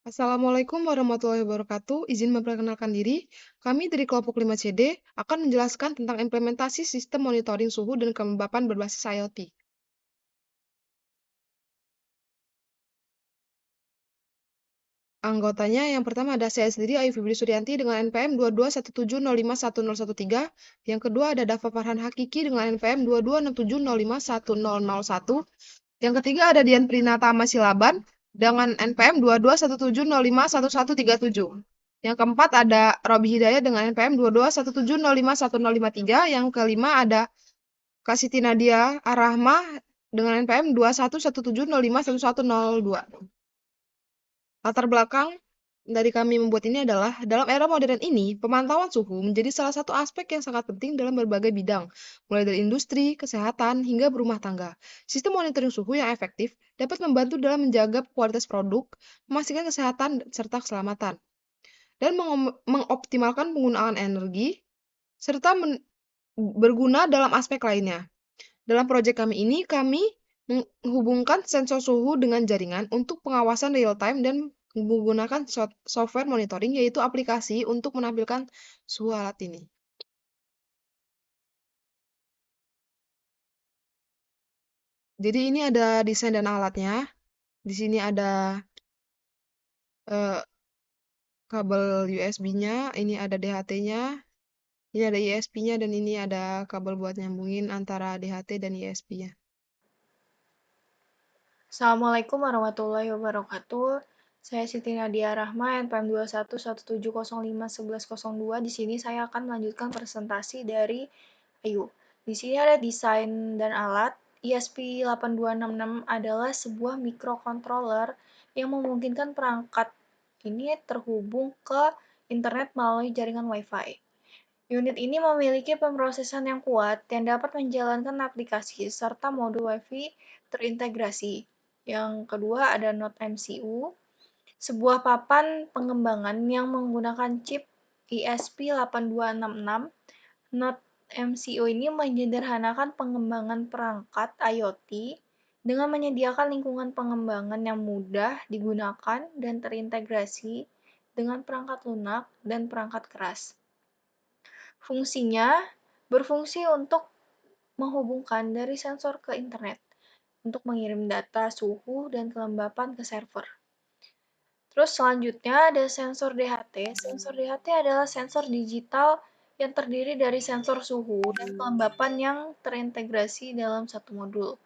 Assalamualaikum warahmatullahi wabarakatuh. Izin memperkenalkan diri, kami dari kelompok 5CD akan menjelaskan tentang implementasi sistem monitoring suhu dan kelembapan berbasis IoT. Anggotanya yang pertama ada saya sendiri, Ayu Fibri Suryanti dengan NPM 2217051013. Yang kedua ada Dafa Farhan Hakiki dengan NPM 2267051001. Yang ketiga ada Dian Prinata Masilaban dengan NPM 2217051137. Yang keempat ada Robi Hidayat dengan NPM 2217051053. Yang kelima ada Kasiti Nadia Arahma dengan NPM 2117051102. Latar belakang dari kami membuat ini adalah, dalam era modern ini, pemantauan suhu menjadi salah satu aspek yang sangat penting dalam berbagai bidang, mulai dari industri, kesehatan, hingga berumah tangga. Sistem monitoring suhu yang efektif dapat membantu dalam menjaga kualitas produk, memastikan kesehatan serta keselamatan, dan mengoptimalkan penggunaan energi, serta berguna dalam aspek lainnya. Dalam proyek kami ini, kami menghubungkan sensor suhu dengan jaringan untuk pengawasan real-time dan menggunakan software monitoring, yaitu aplikasi untuk menampilkan suhu alat ini. Jadi ini ada desain dan alatnya. Di sini ada eh, kabel USB-nya, ini ada DHT-nya, ini ada ISP-nya, dan ini ada kabel buat nyambungin antara DHT dan ISP-nya. Assalamualaikum warahmatullahi wabarakatuh. Saya Siti Nadia Rahma, NPM 2117051102. Di sini saya akan melanjutkan presentasi dari Ayu. Di sini ada desain dan alat. ESP8266 adalah sebuah microcontroller yang memungkinkan perangkat ini terhubung ke internet melalui jaringan Wi-Fi. Unit ini memiliki pemrosesan yang kuat yang dapat menjalankan aplikasi serta modul Wi-Fi terintegrasi. Yang kedua ada Node MCU, sebuah papan pengembangan yang menggunakan chip ESP8266. Node MCU ini menyederhanakan pengembangan perangkat IoT dengan menyediakan lingkungan pengembangan yang mudah digunakan dan terintegrasi dengan perangkat lunak dan perangkat keras. Fungsinya berfungsi untuk menghubungkan dari sensor ke internet untuk mengirim data suhu dan kelembapan ke server. Terus selanjutnya ada sensor DHT. Sensor DHT adalah sensor digital yang terdiri dari sensor suhu dan kelembapan yang terintegrasi dalam satu modul.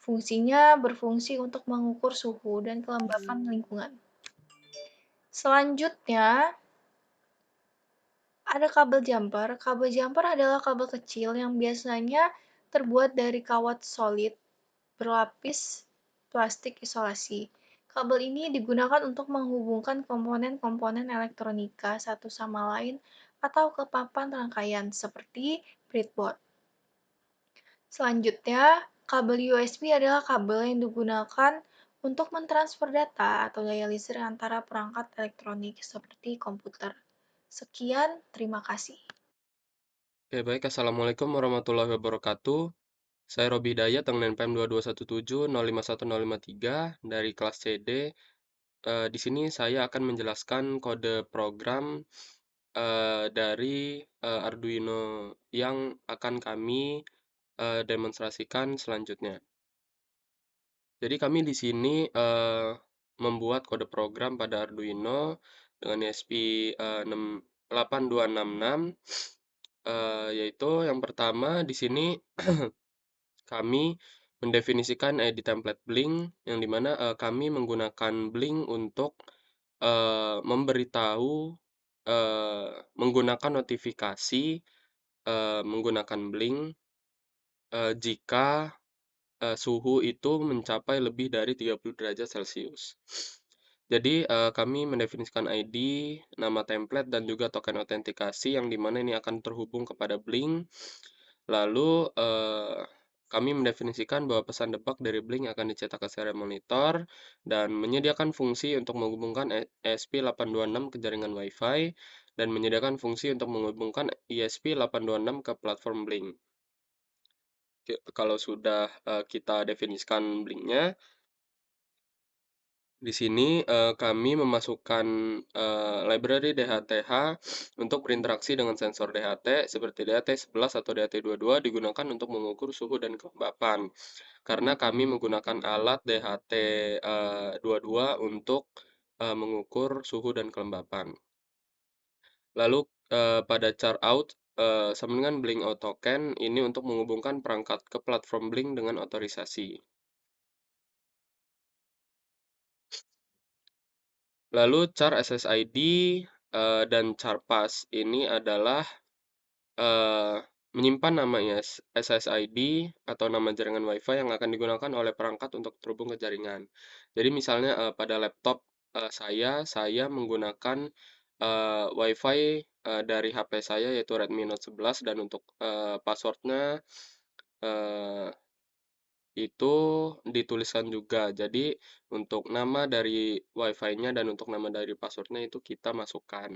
Fungsinya berfungsi untuk mengukur suhu dan kelembapan lingkungan. Selanjutnya, ada kabel jumper. Kabel jumper adalah kabel kecil yang biasanya terbuat dari kawat solid berlapis plastik isolasi. Kabel ini digunakan untuk menghubungkan komponen-komponen elektronika satu sama lain atau ke papan rangkaian seperti breadboard. Selanjutnya, kabel USB adalah kabel yang digunakan untuk mentransfer data atau daya listrik antara perangkat elektronik seperti komputer. Sekian, terima kasih. Oke, baik. Assalamualaikum warahmatullahi wabarakatuh. Saya Robi Hidayat dengan NPM 2217051053 dari kelas CD. Di sini saya akan menjelaskan kode program dari Arduino yang akan kami demonstrasikan selanjutnya. Jadi kami di sini membuat kode program pada Arduino dengan ESP 8266. Yaitu yang pertama di sini kami mendefinisikan ID template Blink yang dimana kami menggunakan Blink untuk memberitahu menggunakan notifikasi menggunakan Blink jika suhu itu mencapai lebih dari 30 derajat Celcius. Jadi kami mendefinisikan ID, nama template, dan juga token autentikasi yang dimana ini akan terhubung kepada Blink. Lalu kami mendefinisikan bahwa pesan debug dari Blink akan dicetak ke serial monitor dan menyediakan fungsi untuk menghubungkan ESP8266 ke jaringan Wi-Fi dan menyediakan fungsi untuk menghubungkan ESP826 ke platform Blink. Kalau sudah kita definisikan Blink-nya, Di sini kami memasukkan library DHTH untuk berinteraksi dengan sensor DHT seperti DHT11 atau DHT22 digunakan untuk mengukur suhu dan kelembapan. Karena kami menggunakan alat DHT22 untuk mengukur suhu dan kelembapan. Lalu pada chart out sambungan Blink Out Token ini untuk menghubungkan perangkat ke platform Blink dengan otorisasi. Lalu char SSID dan char pass ini adalah menyimpan nama SSID atau nama jaringan WiFi yang akan digunakan oleh perangkat untuk terhubung ke jaringan. Jadi misalnya pada laptop saya menggunakan WiFi dari HP saya yaitu Redmi Note 11 dan untuk passwordnya itu dituliskan juga. Jadi untuk nama dari WiFi-nya dan untuk nama dari passwordnya itu kita masukkan.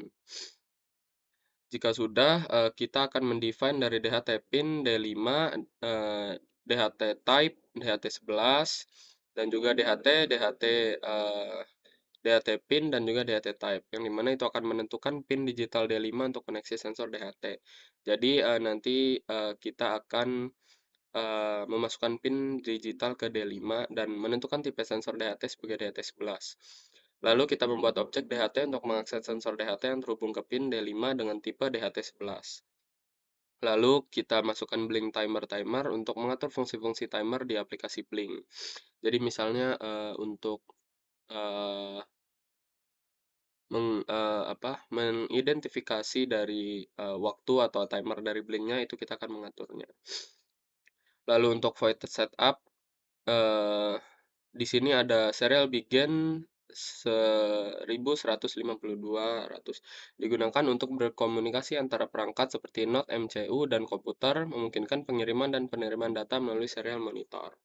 Jika sudah, kita akan mendefine dari DHT pin D5, DHT type, DHT11, dan juga DHT pin dan juga DHT type, yang dimana itu akan menentukan pin digital D5 untuk koneksi sensor DHT. Jadi nanti kita akan memasukkan pin digital ke D5 dan menentukan tipe sensor DHT sebagai DHT11. Lalu kita membuat objek DHT untuk mengakses sensor DHT yang terhubung ke pin D5 dengan tipe DHT11. Lalu kita masukkan Blink Timer untuk mengatur fungsi-fungsi timer di aplikasi Blink. Jadi misalnya untuk mengidentifikasi dari waktu atau timer dari Blinknya itu kita akan mengaturnya. Lalu untuk void setup, di sini ada serial begin 1152 digunakan untuk berkomunikasi antara perangkat seperti Node MCU dan komputer, memungkinkan pengiriman dan penerimaan data melalui serial monitor.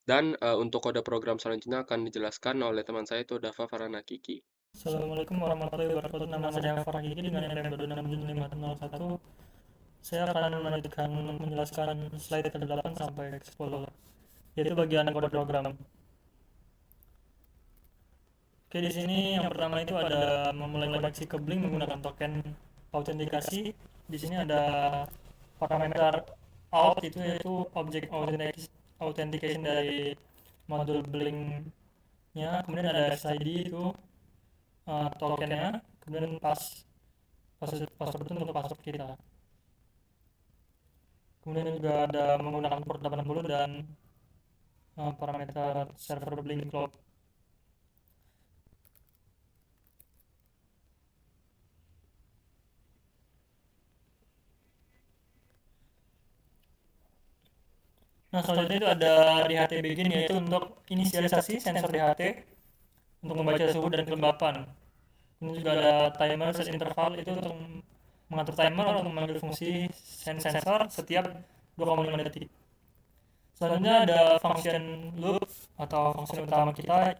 Dan untuk kode program selanjutnya akan dijelaskan oleh teman saya itu Dava Farana Kiki. Assalamualaikum warahmatullahi wabarakatuh. Nama saya Farah Gigi dengan NPM 26501. Saya akan melanjutkan menjelaskan slide ke-8 sampai ke-10, yaitu bagian kode program. Oke, di sini yang pertama itu ada memulai koneksi ke Blink menggunakan token autentikasi. Di sini ada parameter out itu yaitu object authentication dari modul Blink-nya. Kemudian ada SID itu tokennya, kemudian password itu untuk password kita. Kemudian juga ada menggunakan port 80 dan parameter server Blink Cloud. Nah, selanjutnya itu ada DHT begin, yaitu untuk inisialisasi sensor DHT untuk membaca suhu dan kelembapan. Kemudian juga ada timer set interval, itu untuk mengatur timer untuk memanggil fungsi sensor setiap 2,5 detik. Selanjutnya ada function loop atau function utama kita,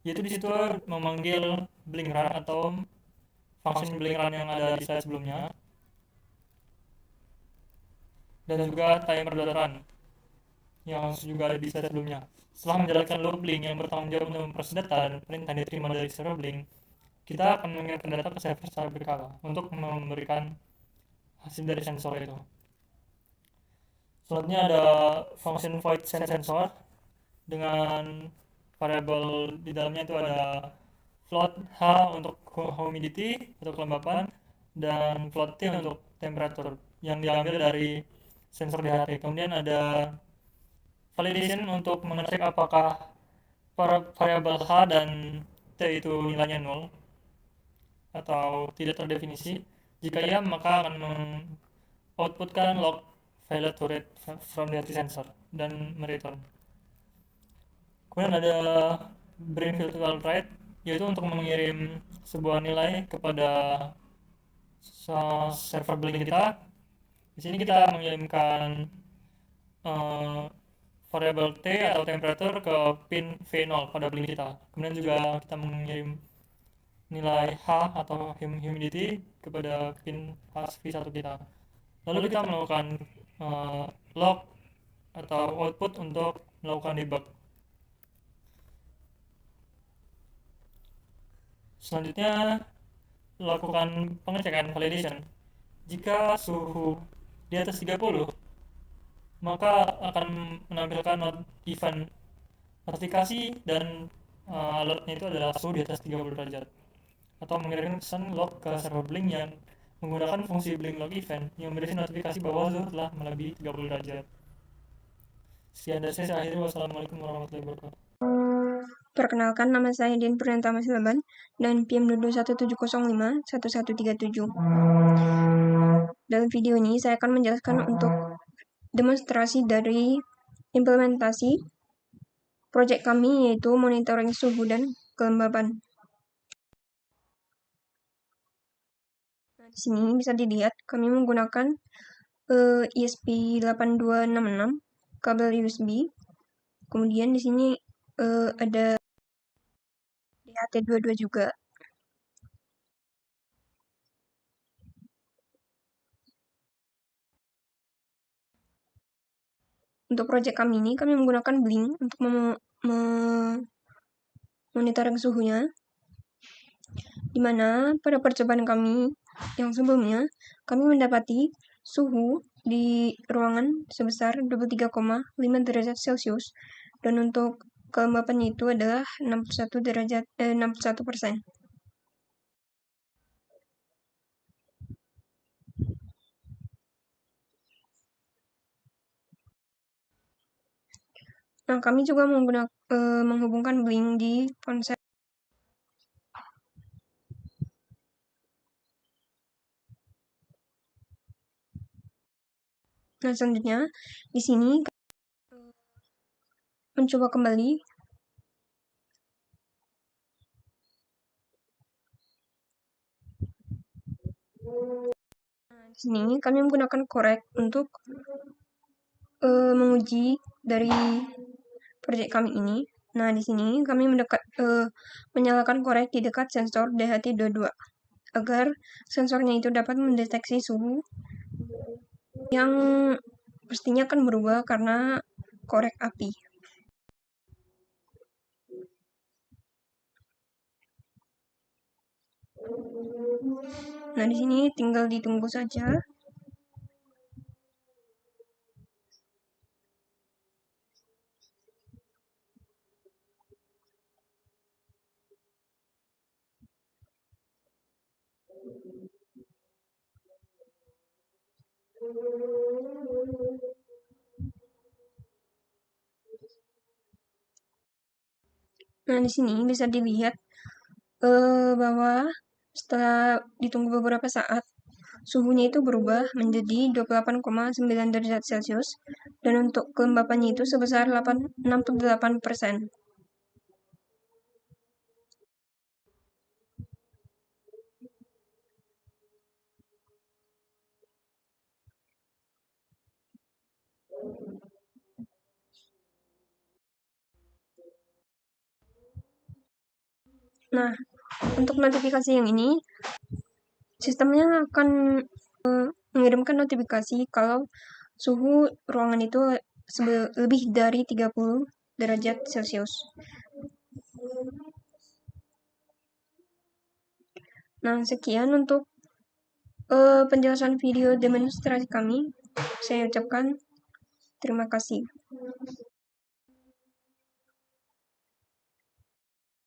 yaitu di situ memanggil blink run atau function blink run yang ada di slide sebelumnya, dan juga timer run yang juga ada di slide sebelumnya. Setelah menjalankan loop blink yang bertanggung jawab untuk memproses data dan perintah diterima dari server blink, kita akan mengirimkan data ke server secara berkala untuk memberikan hasil dari sensor itu. Selanjutnya ada function void sensor dengan variabel di dalamnya itu ada float H untuk humidity atau kelembapan dan float T untuk temperature yang diambil dari sensor DHT. Kemudian ada validation untuk mengecek apakah variabel H dan T itu nilainya 0 atau tidak terdefinisi. Jika iya, maka akan mengoutputkan log failure to read from DHT sensor dan mereturn. Kemudian ada brain virtual write, yaitu untuk mengirim sebuah nilai kepada server Blink kita. Di sini kita mengirimkan variabel T atau temperature ke pin V0 pada Blink kita. Kemudian juga kita mengirim nilai H atau humidity kepada pin V1 kita. Lalu kita melakukan log atau output untuk melakukan debug. Selanjutnya, lakukan pengecekan validation. Jika suhu di atas 30, maka akan menampilkan event notifikasi dan alertnya itu adalah suhu di atas 30 derajat, atau mengirimkan pesan log ke server Blink yang menggunakan fungsi Blink log event yang berisi notifikasi bahwa suhu telah melebihi 30 derajat. Sekian dari saya akhiri. Wassalamualaikum warahmatullahi wabarakatuh. Perkenalkan, nama saya Dian Purnantama Silaban dan PM 217051137. Dalam video ini saya akan menjelaskan untuk demonstrasi dari implementasi proyek kami, yaitu monitoring suhu dan kelembaban. Nah, di sini bisa dilihat kami menggunakan ESP8266 kabel USB. Kemudian di sini ada DHT22 juga. Untuk proyek kami ini, kami menggunakan Blink untuk monitoring suhunya, di mana pada percobaan kami yang sebelumnya, kami mendapati suhu di ruangan sebesar 23,5 derajat Celcius, dan untuk kelembapannya itu adalah 61%. Nah, kami juga menghubungkan Blink di ponsel. Nah, selanjutnya di sini mencoba kembali. Nah, di sini kami menggunakan korek untuk menguji dari proyek kami ini. Nah, di sini kami menyalakan korek di dekat sensor DHT22 agar sensornya itu dapat mendeteksi suhu yang pastinya akan berubah karena korek api. Nah, di sini tinggal ditunggu saja. Nah, di sini bisa dilihat bahwa setelah ditunggu beberapa saat, suhunya itu berubah menjadi 28,9 derajat Celcius, dan untuk kelembapannya itu sebesar 68%. Nah, untuk notifikasi yang ini, sistemnya akan mengirimkan notifikasi kalau suhu ruangan itu lebih dari 30 derajat Celcius. Nah, sekian untuk penjelasan video demonstrasi kami. Saya ucapkan terima kasih.